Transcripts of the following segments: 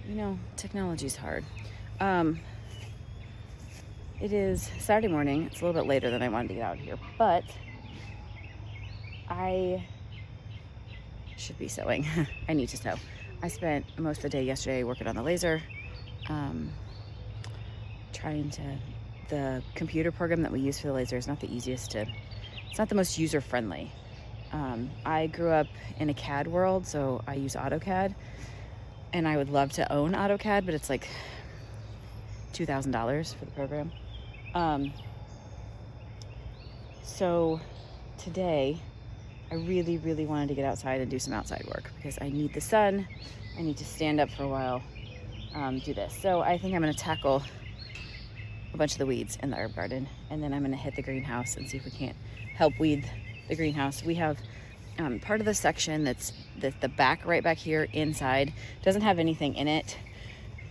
You know, technology's hard. It is Saturday morning. It's a little bit later than I wanted to get out here, but I should be sewing. I need to sew. I spent most of the day yesterday working on the laser, the computer program that we use for the laser is not the easiest it's not the most user-friendly. I grew up in a CAD world, so I use AutoCAD, and I would love to own AutoCAD, but it's like $2,000 for the program. So today I really, really wanted to get outside and do some outside work because I need the sun. I need to stand up for a while, do this. So I think I'm going to tackle a bunch of the weeds in the herb garden, and then I'm going to hit the greenhouse and see if we can't help weed the greenhouse. We have part of the section that's the back, right back here inside, doesn't have anything in it.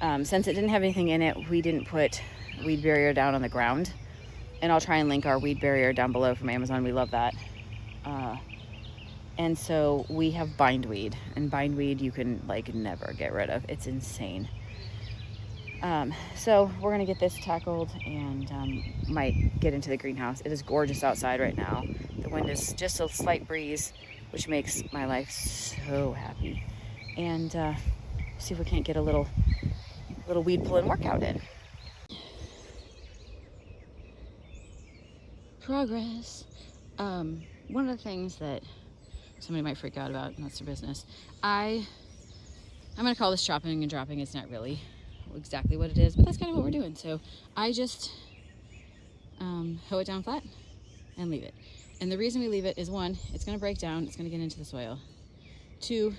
Since it didn't have anything in it, we didn't put weed barrier down on the ground, and I'll try and link our weed barrier down below from Amazon. We love that. And so we have bindweed, and bindweed you can like never get rid of. It's insane. So we're gonna get this tackled and might get into the greenhouse. It is gorgeous outside right now. The wind is just a slight breeze, which makes my life so happy. And see if we can't get a little weed pulling workout in. Progress. One of the things that somebody might freak out about, and that's their business. I'm gonna call this chopping and dropping. It's not really exactly what it is, but that's kind of what we're doing. So I just hoe it down flat and leave it. And the reason we leave it is, one, it's gonna break down, it's gonna get into the soil. Two,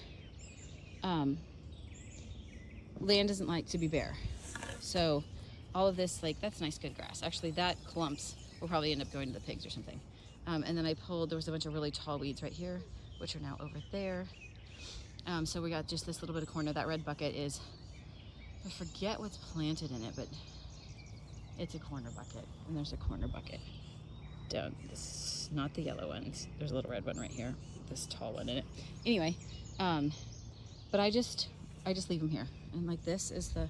land doesn't like to be bare. So all of this, like, that's nice good grass. Actually, that clumps will probably end up going to the pigs or something. And then there was a bunch of really tall weeds right here, which are now over there. So we got just this little bit of corner. That red bucket is, I forget what's planted in it, but it's a corner bucket. And there's a corner bucket down this, not the yellow ones. There's a little red one right here, this tall one in it. Anyway, but I just leave them here. And like, this is the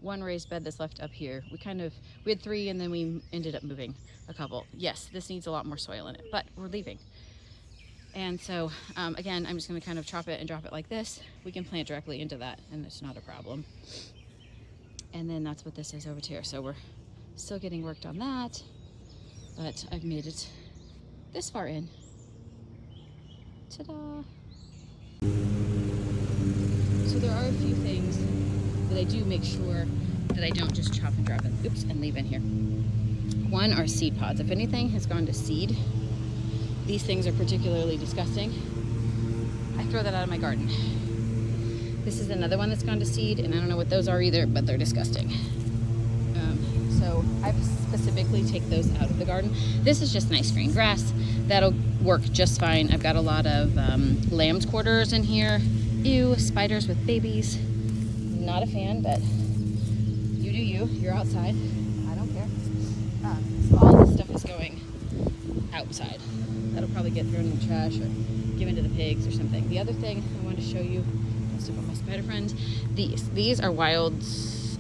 one raised bed that's left up here. We had 3 and then we ended up moving a couple. Yes, this needs a lot more soil in it, but we're leaving. And so, again, I'm just gonna kind of chop it and drop it like this. We can plant directly into that and it's not a problem. And then that's what this is over here. So we're still getting worked on that, but I've made it this far in. Ta-da! So there are a few things that I do make sure that I don't just chop and drop it, and leave in here. One are seed pods. If anything has gone to seed, these things are particularly disgusting. I throw that out of my garden. This is another one that's gone to seed, and I don't know what those are either, but they're disgusting. So I specifically take those out of the garden. This is just nice green grass. That'll work just fine. I've got a lot of lamb's quarters in here. Ew, spiders with babies. Not a fan, but you do you. You're outside. I don't care. So all this stuff is going outside. That'll probably get thrown in the trash or given to the pigs or something. The other thing I wanted to show you, don't step on my spider friends. These are wild.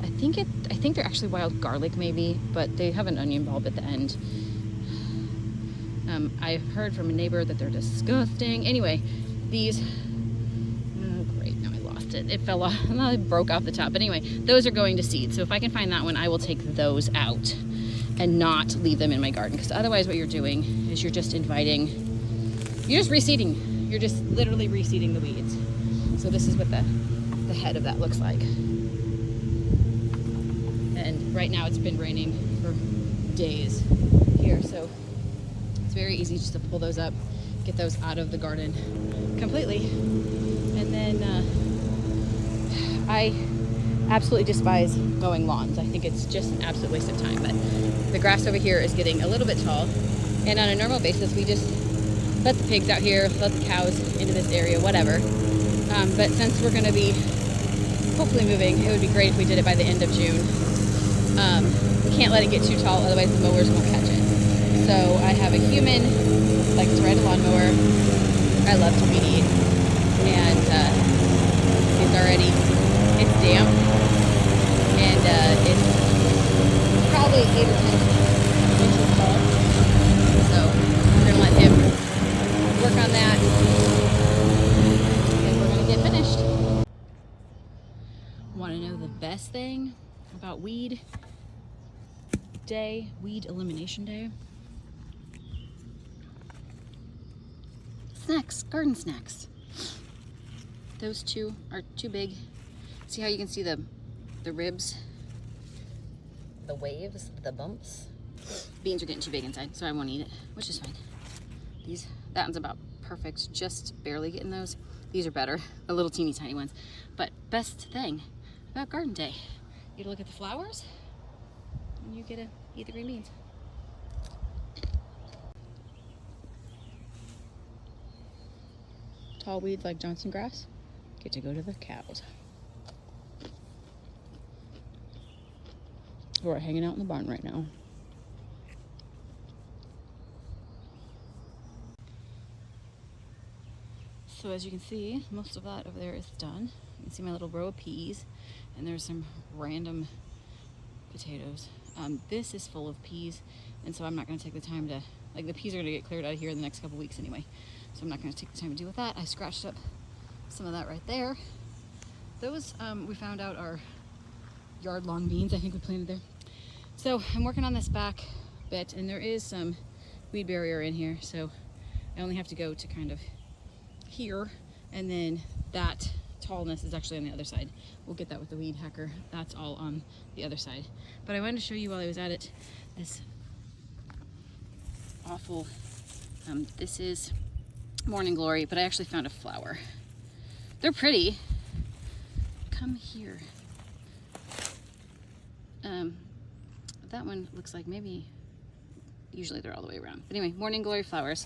I think they're actually wild garlic maybe, but they have an onion bulb at the end. I've heard from a neighbor that they're disgusting. Anyway, these. Oh great, now I lost it. It fell off. It broke off the top. But anyway, those are going to seed. So if I can find that one, I will take those out and not leave them in my garden, because otherwise what you're doing is you're just reseeding. You're just literally reseeding the weeds. So this is what the head of that looks like. And right now it's been raining for days here, so it's very easy just to pull those up, get those out of the garden completely. And then I absolutely despise mowing lawns. I think it's just an absolute waste of time. But the grass over here is getting a little bit tall, and on a normal basis we just let the pigs out here, let the cows into this area, whatever. But since we're going to be hopefully moving, it would be great if we did it by the end of June. We can't let it get too tall, otherwise the mowers won't catch it. So I have a human, likes to ride a lawnmower. I love to weed eat, and he's already damp, and it's probably 8 or 10 inches tall. So we're gonna let him work on that, and we're gonna get finished. Want to know the best thing about weed elimination day? Snacks, garden snacks. Those two are too big. See how you can see the ribs, the waves, the bumps? Beans are getting too big inside, so I won't eat it, which is fine. That one's about perfect, just barely getting those. These are better, a little teeny tiny ones. But best thing about garden day, you get to look at the flowers, and you get to eat the green beans. Tall weeds like Johnson grass get to go to the cows. We're hanging out in the barn right now. So as you can see, most of that over there is done. You can see my little row of peas, and there's some random potatoes. This is full of peas, and so I'm not going to take the time to, like, the peas are going to get cleared out of here in the next couple weeks anyway, so I'm not going to take the time to deal with that. I scratched up some of that right there. Those we found out are yard-long beans. I think we planted there. So I'm working on this back bit, and there is some weed barrier in here, so I only have to go to kind of here, and then that tallness is actually on the other side. We'll get that with the weed hacker. That's all on the other side. But I wanted to show you while I was at it this awful, this is morning glory, but I actually found a flower. They're pretty. Come here. That one looks like maybe, usually they're all the way around. But anyway, morning glory flowers.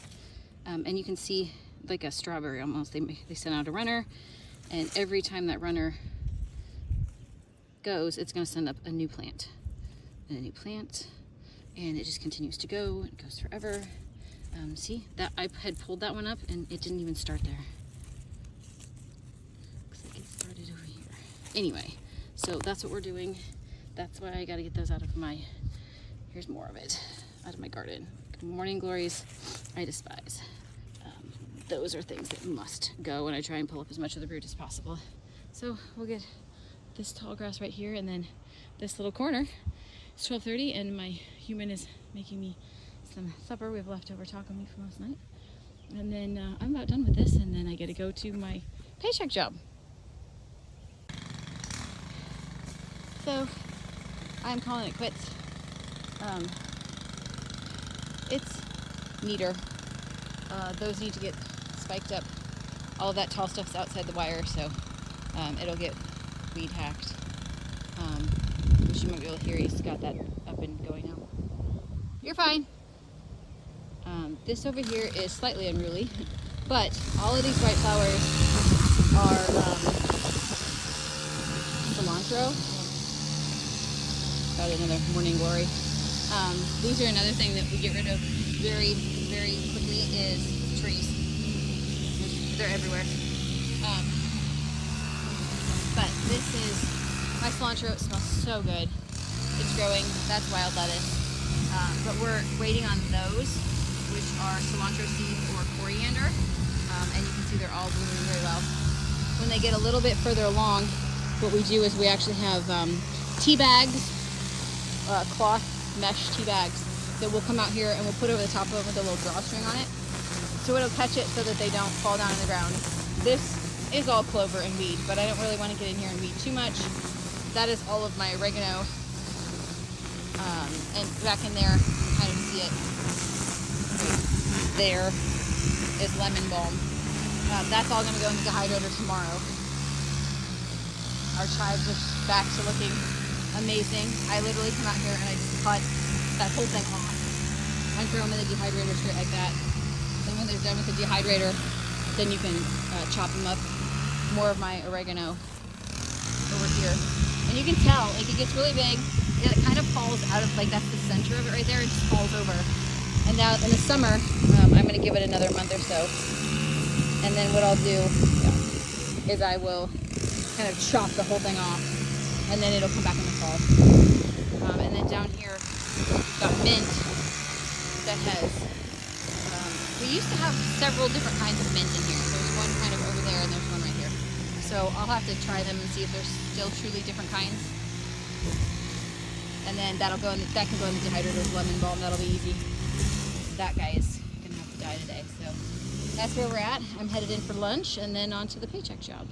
And you can see like a strawberry almost. They sent out a runner, and every time that runner goes, it's going to send up a new plant and a new plant, and it just continues to go. It goes forever. See that I had pulled that one up and it didn't even start there. Looks like it started over here. Anyway, so that's what we're doing. That's why I got to get those out of my, here's more of it, out of my garden. Morning glories, I despise. Those are things that must go, and I try and pull up as much of the root as possible. So we'll get this tall grass right here, and then this little corner. It's 12:30, and my human is making me some supper. We have leftover taco meat from last night. And then I'm about done with this, and then I get to go to my paycheck job. So I'm calling it quits. It's neater. Those need to get spiked up. All of that tall stuff's outside the wire, so it'll get weed hacked. Which you might be able to hear. He's got that up and going now. You're fine. This over here is slightly unruly, but all of these white flowers are cilantro. Got another morning glory. These are another thing that we get rid of very, very quickly is trees. They're everywhere. But this is my cilantro. It smells so good. It's growing. That's wild lettuce. But we're waiting on those, which are cilantro seeds or coriander. And you can see they're all blooming very well. When they get a little bit further along, what we do is we actually have tea bags, cloth mesh tea bags that we'll come out here and we'll put over the top of it with a little drawstring on it. So it'll catch it so that they don't fall down on the ground. This is all clover and weed, but I don't really want to get in here and weed too much. That is all of my oregano. And back in there, you can kind of see it. There is lemon balm. That's all going to go in the dehydrator tomorrow. Our chives are back to looking amazing. I literally come out here and I just cut that whole thing off and throw them in the dehydrator straight like that. Then when they're done with the dehydrator, then you can chop them up. More of my oregano over here. And you can tell, like, it gets really big. It kind of falls out of, like, that's the center of it right there. It just falls over. And now in the summer, I'm going to give it another month or so. And then what I'll do is I will kind of chop the whole thing off, and then it'll come back in the fall. And then down here, we've got mint that has, we used to have several different kinds of mint in here. There's one kind of over there, and there's one right here. So I'll have to try them and see if there's still truly different kinds. And then that'll go in, that can go in the dehydrated lemon balm. That'll be easy. That guy is gonna have to die today. So that's where we're at. I'm headed in for lunch and then on to the paycheck job.